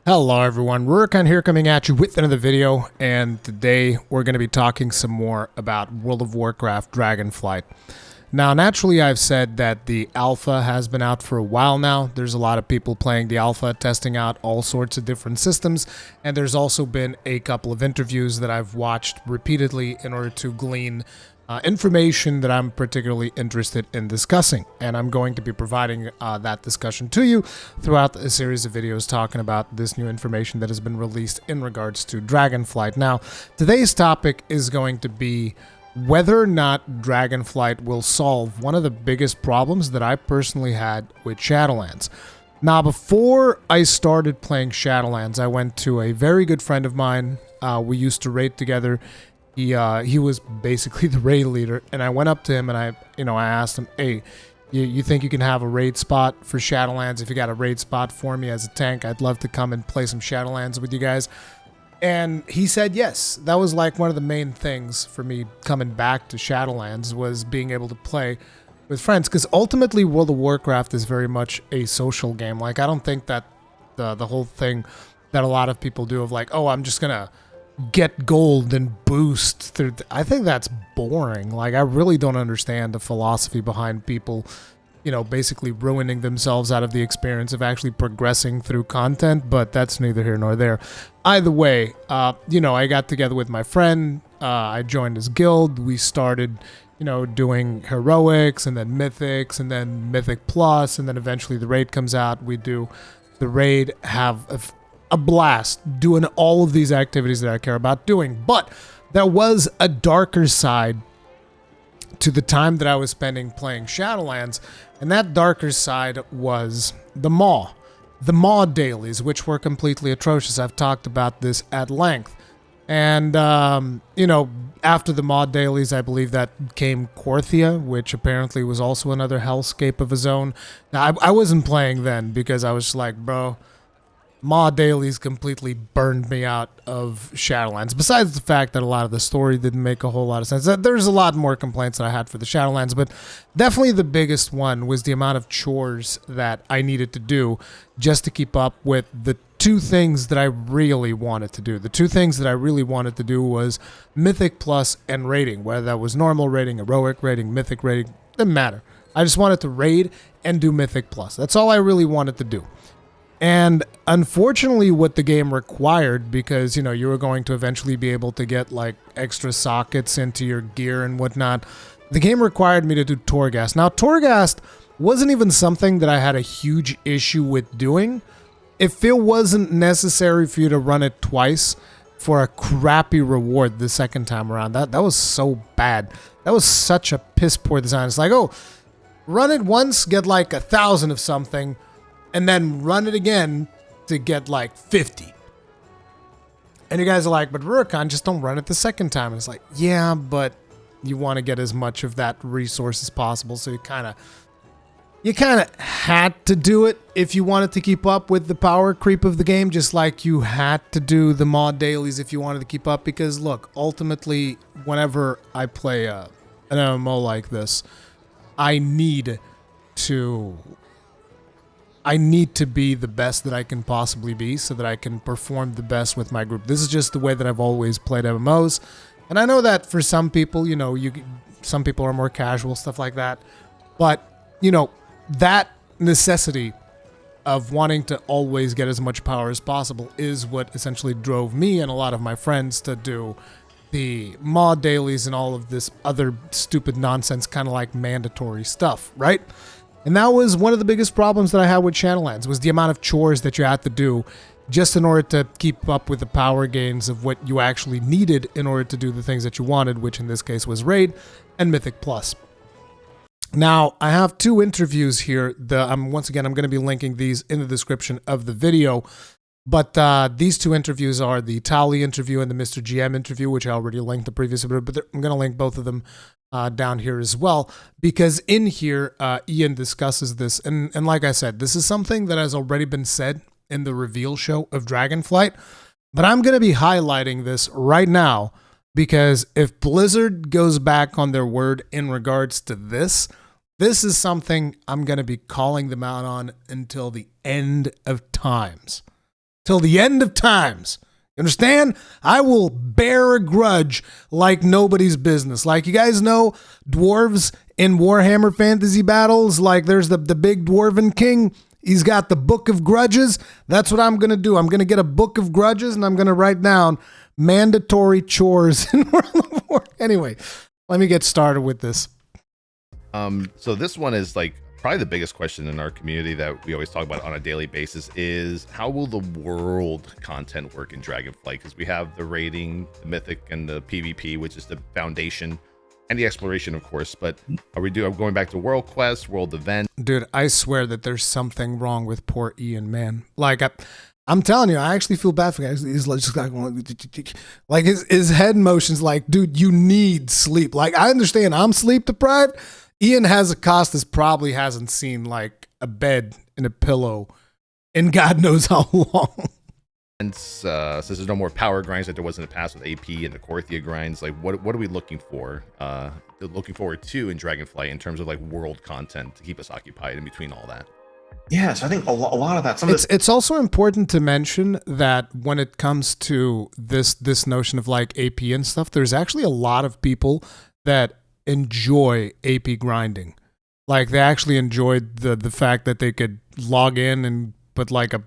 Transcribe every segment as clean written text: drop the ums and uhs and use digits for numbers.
Hello everyone, Rurikhan here coming at you with another video, and today we're going to be talking some more about World of Warcraft Dragonflight. Now naturally I've said that the alpha has been out for a while now. There's a lot of people playing the alpha, testing out all sorts of different systems, and there's also been a couple of interviews that I've watched repeatedly in order to glean information that I'm particularly interested in discussing, and I'm going to be providing that discussion to you throughout a series of videos talking about this new information that has been released in regards to Dragonflight. Now, today's topic is going to be whether or not Dragonflight will solve one of the biggest problems that I personally had with Shadowlands. Now, before I started playing Shadowlands, I went to a very good friend of mine. We used to raid together. He was basically the raid leader, and I went up to him and I asked him, hey, you think you can have a raid spot for Shadowlands? If you got a raid spot for me as a tank, I'd love to come and play some Shadowlands with you guys. And he said yes. That was like one of the main things for me coming back to Shadowlands, was being able to play with friends, because ultimately World of Warcraft is very much a social game. Like, I don't think that the whole thing that a lot of people do of like, oh, I'm just gonna get gold and boost through I think that's boring. Like, I really don't understand the philosophy behind people, basically ruining themselves out of the experience of actually progressing through content, but that's neither here nor there. Either way, I got together with my friend, I joined his guild, we started, doing heroics and then mythics and then mythic plus, and then eventually the raid comes out, we do the raid, have a blast doing all of these activities that I care about doing. But there was a darker side to the time that I was spending playing Shadowlands, and that darker side was the Maw dailies, which were completely atrocious. I've talked about this at length. And, after the Maw dailies, I believe that came Korthia, which apparently was also another hellscape of his own. Now, I wasn't playing then because I was like, bro, Maw dailies completely burned me out of Shadowlands. Besides the fact that a lot of the story didn't make a whole lot of sense. There's a lot more complaints that I had for the Shadowlands, but definitely the biggest one was the amount of chores that I needed to do just to keep up with the two things that I really wanted to do. The two things that I really wanted to do was Mythic Plus and raiding, whether that was normal raiding, heroic raiding, mythic raiding, didn't matter. I just wanted to raid and do Mythic Plus. That's all I really wanted to do. And unfortunately, what the game required, because, you were going to eventually be able to get, like, extra sockets into your gear and whatnot, the game required me to do Torgast. Now, Torgast wasn't even something that I had a huge issue with doing. If it wasn't necessary for you to run it twice for a crappy reward the second time around, that was so bad. That was such a piss-poor design. It's like, oh, run it once, get, like, 1,000 of something, and then run it again to get like 50. And you guys are like, but Rurikhan, just don't run it the second time. And it's like, yeah, but you want to get as much of that resource as possible, so you kind of had to do it if you wanted to keep up with the power creep of the game, just like you had to do the mod dailies if you wanted to keep up. Because look, ultimately, whenever I play an MMO like this, I need to be the best that I can possibly be so that I can perform the best with my group. This is just the way that I've always played MMOs. And I know that for some people, some people are more casual, stuff like that. But, that necessity of wanting to always get as much power as possible is what essentially drove me and a lot of my friends to do the mod dailies and all of this other stupid nonsense, kind of like mandatory stuff, right? And that was one of the biggest problems that I had with Shadowlands, was the amount of chores that you had to do just in order to keep up with the power gains of what you actually needed in order to do the things that you wanted, which in this case was Raid and Mythic Plus. Now, I have two interviews here. Once again, I'm going to be linking these in the description of the video. But these two interviews are the Towellie interview and the Mr. GM interview, which I already linked the previous video, but I'm going to link both of them down here as well, because in here, Ian discusses this. And like I said, this is something that has already been said in the reveal show of Dragonflight, but I'm going to be highlighting this right now, because if Blizzard goes back on their word in regards to this is something I'm going to be calling them out on until the end of times. till the end of times. You understand? I will bear a grudge like nobody's business. Like, you guys know dwarves in Warhammer Fantasy Battles, like there's the big dwarven king. He's got the Book of Grudges. That's what I'm going to do. I'm going to get a Book of Grudges, and I'm going to write down mandatory chores in World of War. Anyway, let me get started with this. So this one is like probably the biggest question in our community that we always talk about on a daily basis is how will the world content work in Dragonflight? Because we have the raiding, the mythic, and the PvP, which is the foundation, and the exploration, of course. But are going back to world quests, world events? Dude, I swear that there's something wrong with poor Ian, man. Like, I'm telling you, I actually feel bad for guys. He's just like his head motions like, dude, you need sleep. Like, I understand I'm sleep deprived. Ian Hazzikostas probably hasn't seen like a bed and a pillow in God knows how long. And since there's no more power grinds like there was in the past with AP and the Korthia grinds, like what are we looking forward to in Dragonflight in terms of like world content to keep us occupied in between all that? Yeah, so I think a lot of that. It's also important to mention that when it comes to this notion of like AP and stuff, there's actually a lot of people that enjoy AP grinding. Like, they actually enjoyed the fact that they could log in and put like a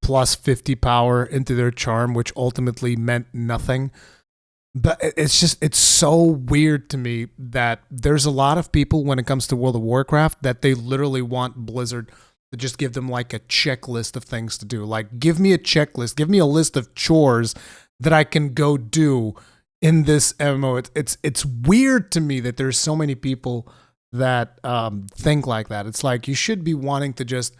plus 50 power into their charm, which ultimately meant nothing. But it's so weird to me that there's a lot of people when it comes to World of Warcraft that they literally want Blizzard to just give them like a checklist of things to do. Like, give me a checklist, give me a list of chores that I can go do in this MMO. It's weird to me that there's so many people that think like that. It's like, you should be wanting to just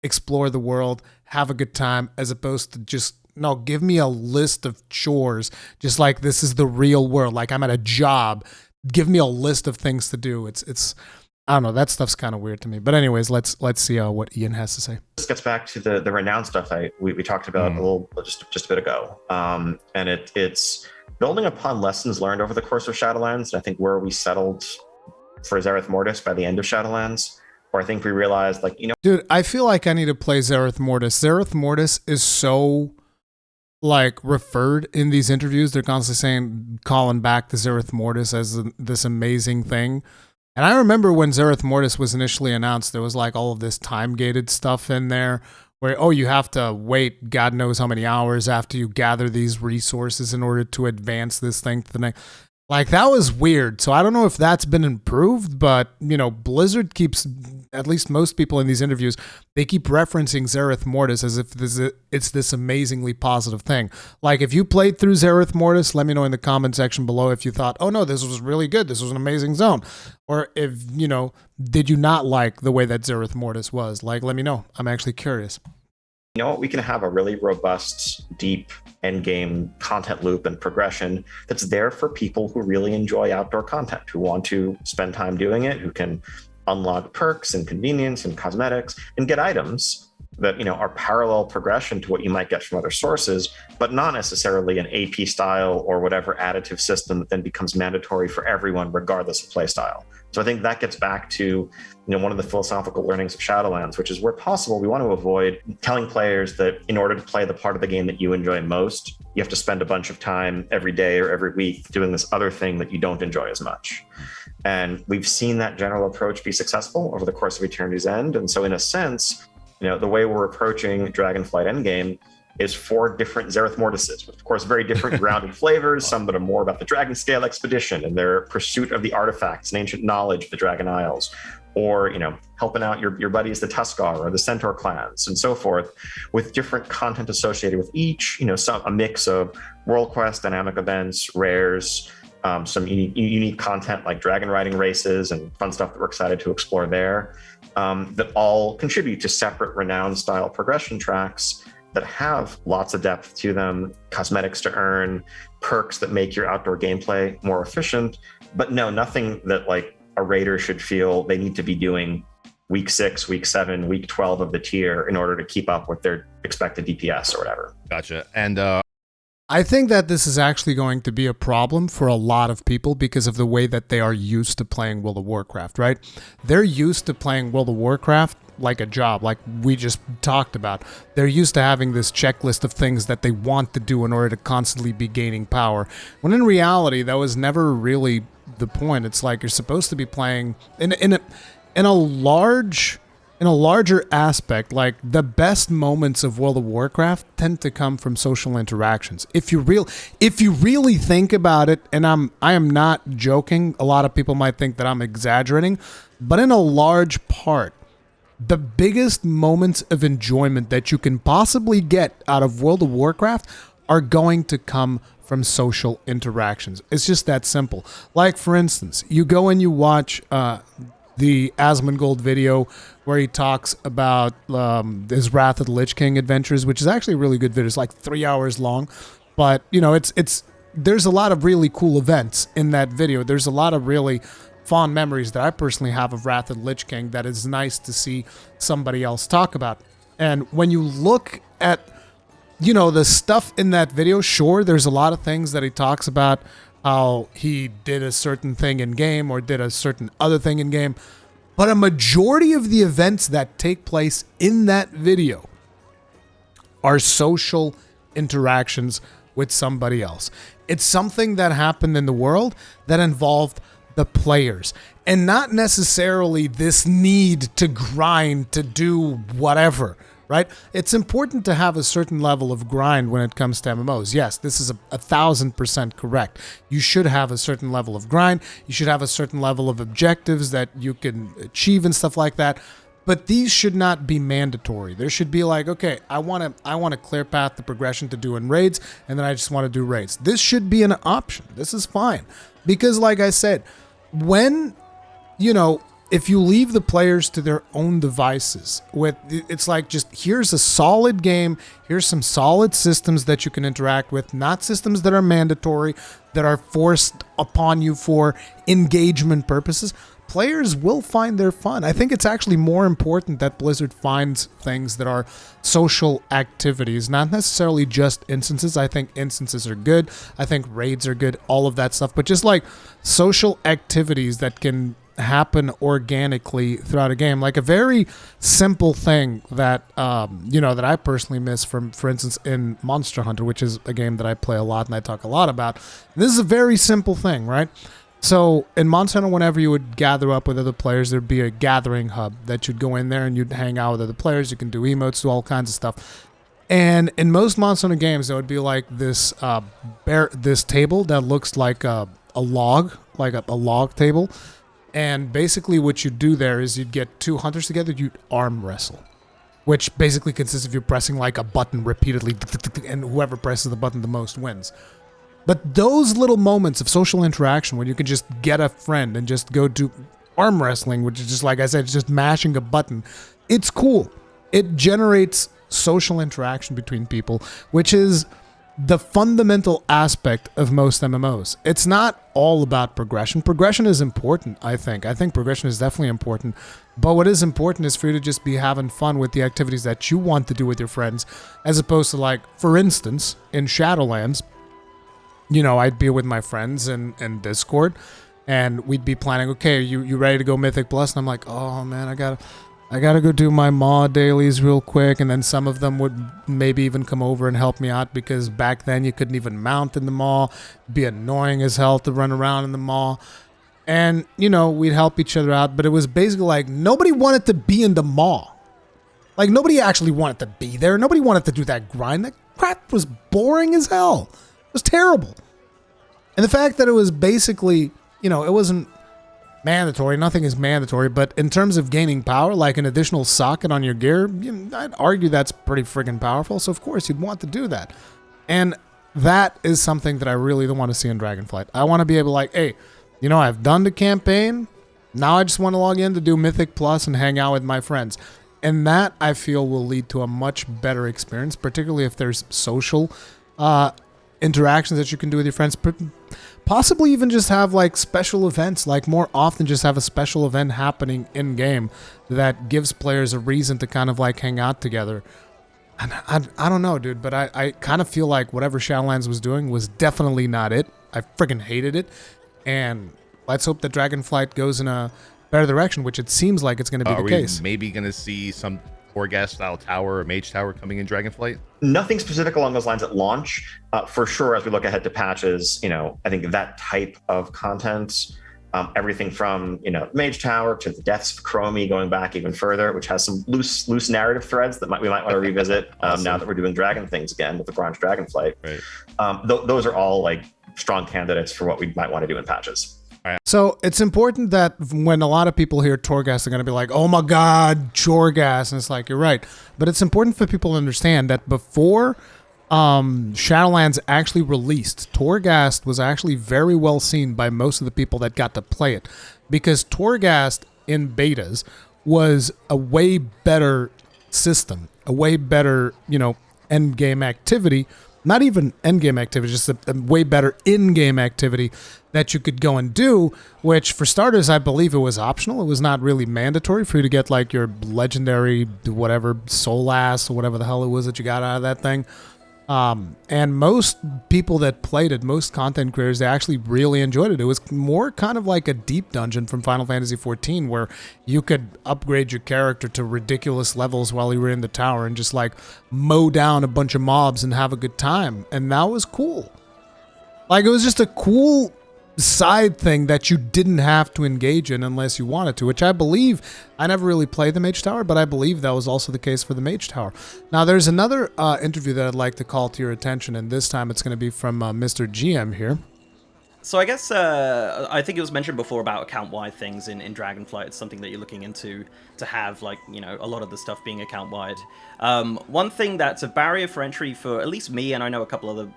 explore the world, have a good time, as opposed to just, no, give me a list of chores, just like this is the real world. Like, I'm at a job. Give me a list of things to do. It's I don't know. That stuff's kind of weird to me. But anyways, let's see what Ian has to say. This gets back to the renown stuff we talked about a little just a bit ago, and it's building upon lessons learned over the course of Shadowlands. I think where we settled for Zereth Mortis by the end of Shadowlands, where I think we realized, like, dude, I feel like I need to play Zereth Mortis. Zereth Mortis is so like referred in these interviews. They're constantly calling back to Zereth Mortis as this amazing thing. And I remember when Zereth Mortis was initially announced, there was like all of this time-gated stuff in there where, oh, you have to wait God knows how many hours after you gather these resources in order to advance this thing to the next. Like, that was weird. So I don't know if that's been improved, but, Blizzard keeps, at least most people in these interviews, they keep referencing Zereth Mortis as if it's this amazingly positive thing. Like, if you played through Zereth Mortis, let me know in the comment section below if you thought, oh no, this was really good, this was an amazing zone. Or if, did you not like the way that Zereth Mortis was? Like, let me know. I'm actually curious. We can have a really robust, deep endgame content loop and progression that's there for people who really enjoy outdoor content, who want to spend time doing it, who can unlock perks and convenience and cosmetics and get items that are parallel progression to what you might get from other sources, but not necessarily an AP style or whatever additive system that then becomes mandatory for everyone regardless of play style. So I think that gets back to one of the philosophical learnings of Shadowlands, which is where possible, we want to avoid telling players that in order to play the part of the game that you enjoy most, you have to spend a bunch of time every day or every week doing this other thing that you don't enjoy as much. And we've seen that general approach be successful over the course of Eternity's End. And so in a sense, the way we're approaching Dragonflight Endgame is 4 different Zereth Mortises, with, of course, very different grounded flavors, some that are more about the Dragon Scale expedition and their pursuit of the artifacts and ancient knowledge of the Dragon Isles, or, helping out your buddies, the Tuskar or the Centaur clans and so forth, with different content associated with each, a mix of world quest, dynamic events, rares, some unique content like dragon riding races and fun stuff that we're excited to explore there, that all contribute to separate renown style progression tracks that have lots of depth to them, cosmetics to earn, perks that make your outdoor gameplay more efficient, but nothing that like a raider should feel they need to be doing week 6, week 7, week 12 of the tier in order to keep up with their expected DPS or whatever. Gotcha. And I think that this is actually going to be a problem for a lot of people because of the way that they are used to playing World of Warcraft, right? They're used to playing World of Warcraft like a job, like we just talked about. They're used to having this checklist of things that they want to do in order to constantly be gaining power, when in reality that was never really the point. It's like you're supposed to be playing in a larger aspect. Like the best moments of World of Warcraft tend to come from social interactions. If you really think about it, and I am not joking. A lot of people might think that I'm exaggerating, but in a large part, the biggest moments of enjoyment that you can possibly get out of World of Warcraft are going to come from social interactions. It's just that simple. Like, for instance, you go and you watch the Asmongold video where he talks about his Wrath of the Lich King adventures, which is actually a really good video. It's like 3 hours long, but you know, it's there's a lot of really cool events in that video. There's a lot of really fond memories that I personally have of Wrath of the Lich King that is nice to see somebody else talk about. And when you look at, you know, the stuff in that video, sure, there's a lot of things that he talks about, how he did a certain thing in game or did a certain other thing in game, but a majority of the events that take place in that video are social interactions with somebody else. It's something that happened in the world that involved the players, and not necessarily this need to grind to do whatever, right? It's important to have a certain level of grind when it comes to MMOs. Yes, this is 1,000% correct. You should have a certain level of grind. You should have a certain level of objectives that you can achieve and stuff like that. But these should not be mandatory. There should be like, okay, I want a clear path to progression to doing raids, and then I just want to do raids. This should be an option. This is fine. Because like I said, when, you know, if you leave the players to their own devices, it's like, just here's a solid game, here's some solid systems that you can interact with, not systems that are mandatory, that are forced upon you for engagement purposes, players will find their fun. I think it's actually more important that Blizzard finds things that are social activities, not necessarily just instances. I think instances are good. I think raids are good, all of that stuff. But just like social activities that can happen organically throughout a game, like a very simple thing that you know, that I personally miss from, for instance, in Monster Hunter, which is a game that I play a lot and I talk a lot about. This is a very simple thing, right? So in Monster Hunter, whenever you would gather up with other players, there'd be a gathering hub that you'd go in there and you'd hang out with other players. You can do emotes, do all kinds of stuff. And in most Monster Hunter games, there would be like this this table that looks like a log, like a log table. And basically what you do there is you'd get two hunters together, you'd arm wrestle, which basically consists of you pressing like a button repeatedly, and whoever presses the button the most wins. But those little moments of social interaction when you can just get a friend and just go do arm wrestling, which is just, like I said, just mashing a button, it's cool. It generates social interaction between people, which is the fundamental aspect of most MMOs. It's not all about progression. Progression is important, I think. I think progression is definitely important. But what is important is for you to just be having fun with the activities that you want to do with your friends, as opposed to, like, for instance, in Shadowlands, you know, I'd be with my friends in Discord, and we'd be planning, okay, you ready to go Mythic Plus? And I'm like, oh man, I gotta go do my Maw dailies real quick. And then some of them would maybe even come over and help me out, because back then you couldn't even mount in the Maw. It'd be annoying as hell to run around in the Maw. And, you know, we'd help each other out, but it was basically like nobody wanted to be in the Maw. Like, nobody actually wanted to be there. Nobody wanted to do that grind. That crap was boring as hell. It was terrible. And the fact that it was basically, you know, it wasn't mandatory. Nothing is mandatory. But in terms of gaining power, like an additional socket on your gear, you know, I'd argue that's pretty freaking powerful. So, of course, you'd want to do that. And that is something that I really don't want to see in Dragonflight. I want to be able to, like, hey, you know, I've done the campaign. Now I just want to log in to do Mythic Plus and hang out with my friends. And that, I feel, will lead to a much better experience, particularly if there's social interactions that you can do with your friends. Possibly even just have like special events, like more often just have a special event happening in game that gives players a reason to kind of like hang out together. And I don't know, dude, but I kind of feel like whatever Shadowlands was doing was definitely not it. I freaking hated it. And let's hope that Dragonflight goes in a better direction, which it seems like it's going to be Are the we case. maybe going to see some Torgast style tower or mage tower coming in Dragonflight? Nothing specific along those lines at launch. For sure, as we look ahead to patches, I think that type of content, everything from Mage Tower to the Deaths of Chromie, going back even further, which has some loose narrative threads that we might want to revisit Awesome. now that we're doing dragon things again with the Bronze Dragonflight. Right. Those are all like strong candidates for what we might want to do in patches. So it's important that when a lot of people hear Torgast, they're going to be like, oh my God, Torgast. And it's like, you're right. But it's important for people to understand that before Shadowlands actually released, Torgast was actually very well seen by most of the people that got to play it. Because Torgast in betas was a way better system, a way better, end game activity. Not even end-game activity, just a way better in-game activity that you could go and do, which for starters, I believe it was optional. It was not really mandatory for you to get like your legendary, whatever, soul ass or whatever the hell it was that you got out of that thing. And most people that played it, most content creators, they actually really enjoyed it. It was more kind of like a deep dungeon from Final Fantasy XIV where you could upgrade your character to ridiculous levels while you were in the tower and just like mow down a bunch of mobs and have a good time. And that was cool. Like, it was just a cool side thing that you didn't have to engage in unless you wanted to, which I believe, I never really played the Mage Tower, but I believe that was also the case for the Mage Tower. Now, there's another interview that I'd like to call to your attention, and this time it's going to be from Mr. GM here. So I guess I think it was mentioned before about account-wide things in Dragonflight. It's something that you're looking into to have, like, a lot of the stuff being account-wide. One thing that's a barrier for entry for at least me, and I know a couple other,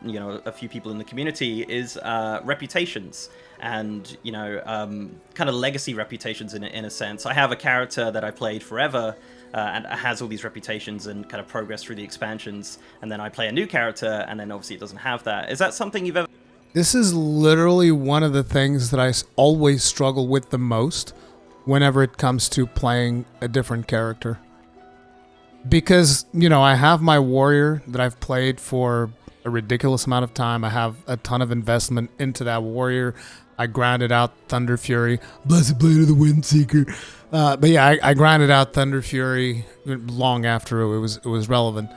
a few people in the community, is reputations and, kind of legacy reputations in a sense. I have a character that I played forever and has all these reputations and kind of progress through the expansions, and then I play a new character, and then obviously it doesn't have that. Is that something you've ever... This is literally one of the things that I always struggle with the most whenever it comes to playing a different character. Because, I have my warrior that I've played for a ridiculous amount of time. I have a ton of investment into that warrior. I grinded out Thunder Fury, Blessed Blade of the Windseeker. But yeah, I grinded out Thunder Fury long after it was relevant.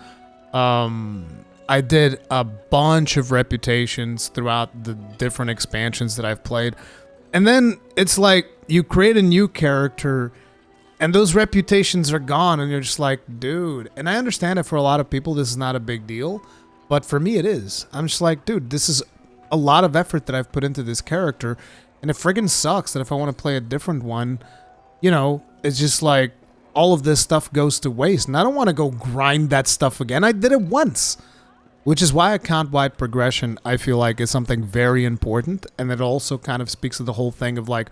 I did a bunch of reputations throughout the different expansions that I've played. And then it's like you create a new character and those reputations are gone and you're just like, dude. And I understand that for a lot of people this is not a big deal, but for me it is. I'm just like, dude, this is a lot of effort that I've put into this character, and it friggin' sucks that if I want to play a different one, it's just like all of this stuff goes to waste. And I don't want to go grind that stuff again. I did it once. Which is why account-wide progression, I feel like, is something very important. And it also kind of speaks to the whole thing of, like,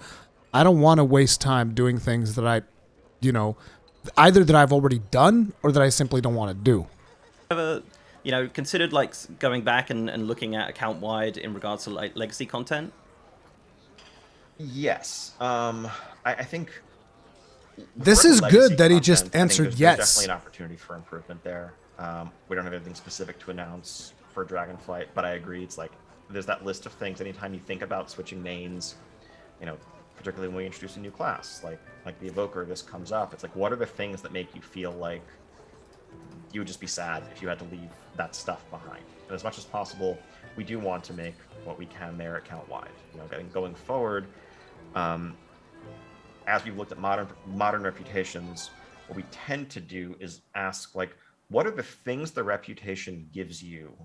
I don't want to waste time doing things that I, either that I've already done or that I simply don't want to do. Ever, considered, like, going back and looking at account-wide in regards to, like, legacy content? Yes. I think... This is good that he just answered yes. There's definitely an opportunity for improvement there. We don't have anything specific to announce for Dragonflight, but I agree. It's like there's that list of things. Anytime you think about switching mains, particularly when we introduce a new class, like the Evoker, this comes up. It's like, what are the things that make you feel like you would just be sad if you had to leave that stuff behind? And as much as possible, we do want to make what we can there account-wide. Going forward, as we've looked at modern reputations, what we tend to do is ask, like, what are the things the reputation gives you,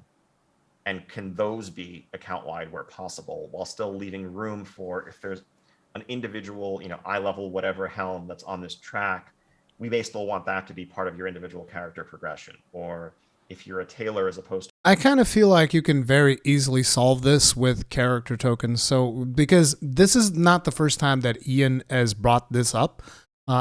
and can those be account-wide where possible, while still leaving room for, if there's an individual, eye level, whatever helm that's on this track, we may still want that to be part of your individual character progression. Or if you're a tailor as opposed to... I kind of feel like you can very easily solve this with character tokens. So, because this is not the first time that Ian has brought this up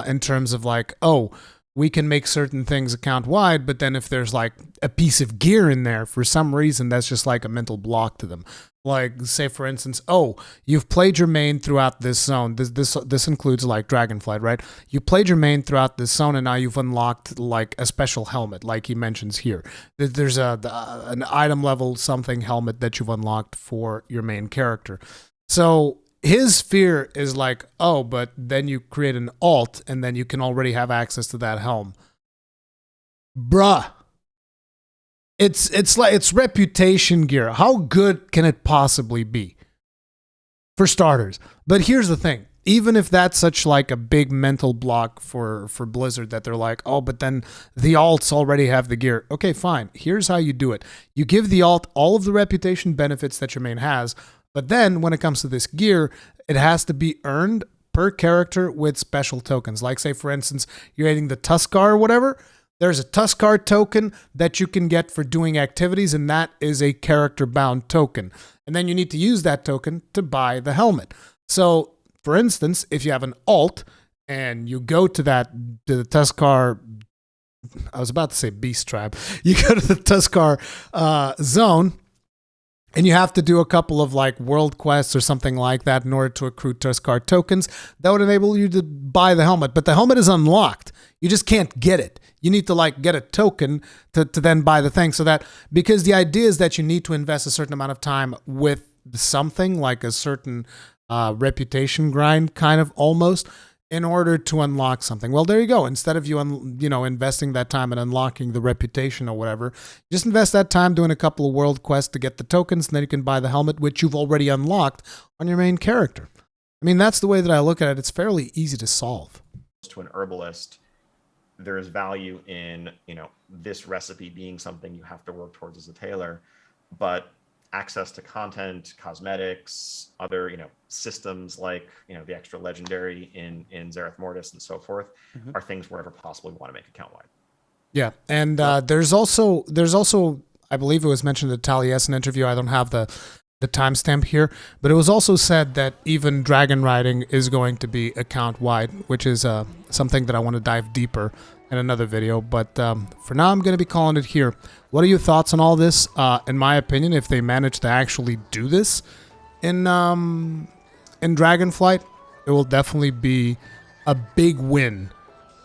in terms of like, oh, we can make certain things account-wide, but then if there's like a piece of gear in there, for some reason, that's just like a mental block to them. Like, say for instance, oh, you've played your main throughout this zone. This includes like Dragonflight, right? You played your main throughout this zone, and now you've unlocked like a special helmet, like he mentions here. There's an item level something helmet that you've unlocked for your main character. So his fear is like, oh, but then you create an alt and then you can already have access to that helm. Bruh. It's like it's reputation gear. How good can it possibly be? For starters. But here's the thing. Even if that's such like a big mental block for Blizzard that they're like, oh, but then the alts already have the gear. Okay, fine. Here's how you do it. You give the alt all of the reputation benefits that your main has, but then when it comes to this gear, it has to be earned per character with special tokens. Like say, for instance, you're hitting the Tuskar or whatever. There's a Tuskar token that you can get for doing activities, and that is a character-bound token. And then you need to use that token to buy the helmet. So, for instance, if you have an alt and you go to the Tuskar, I was about to say Beast Tribe. You go to the Tuskar zone, and you have to do a couple of like world quests or something like that in order to accrue Tuskar tokens. That would enable you to buy the helmet, but the helmet is unlocked. You just can't get it. You need to like get a token to then buy the thing. So that, because the idea is that you need to invest a certain amount of time with something like a certain reputation grind, kind of almost, in order to unlock something. Well, there you go. Instead of you investing that time and unlocking the reputation or whatever, just invest that time doing a couple of world quests to get the tokens, and then you can buy the helmet, which you've already unlocked on your main character. I mean, that's the way that I look at it. It's fairly easy to solve. To an herbalist, there is value in, this recipe being something you have to work towards as a tailor, but access to content, cosmetics, other, systems like, the extra legendary in Zereth Mortis and so forth are things wherever possible we want to make account wide. Yeah. And there's also, I believe it was mentioned in the Taliesin interview. I don't have the timestamp here, but it was also said that even dragon riding is going to be account wide, which is something that I want to dive deeper in another video. But for now, I'm going to be calling it here. What are your thoughts on all this? In my opinion, if they manage to actually do this in Dragonflight, it will definitely be a big win.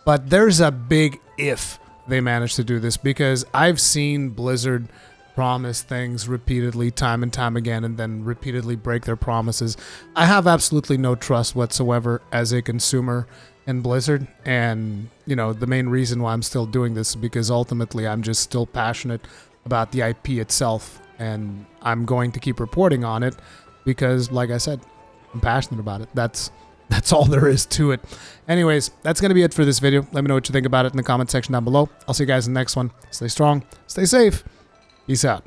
But there's a big if they manage to do this, because I've seen Blizzard promise things repeatedly, time and time again, and then repeatedly break their promises. I have absolutely no trust whatsoever as a consumer in Blizzard, and the main reason why I'm still doing this is because ultimately I'm just still passionate about the IP itself, and I'm going to keep reporting on it because, like I said, I'm passionate about it. That's all there is to it. Anyways, that's going to be it for this video. Let me know what you think about it in the comment section down below. I'll see you guys in the next one. Stay strong, stay safe. Peace out.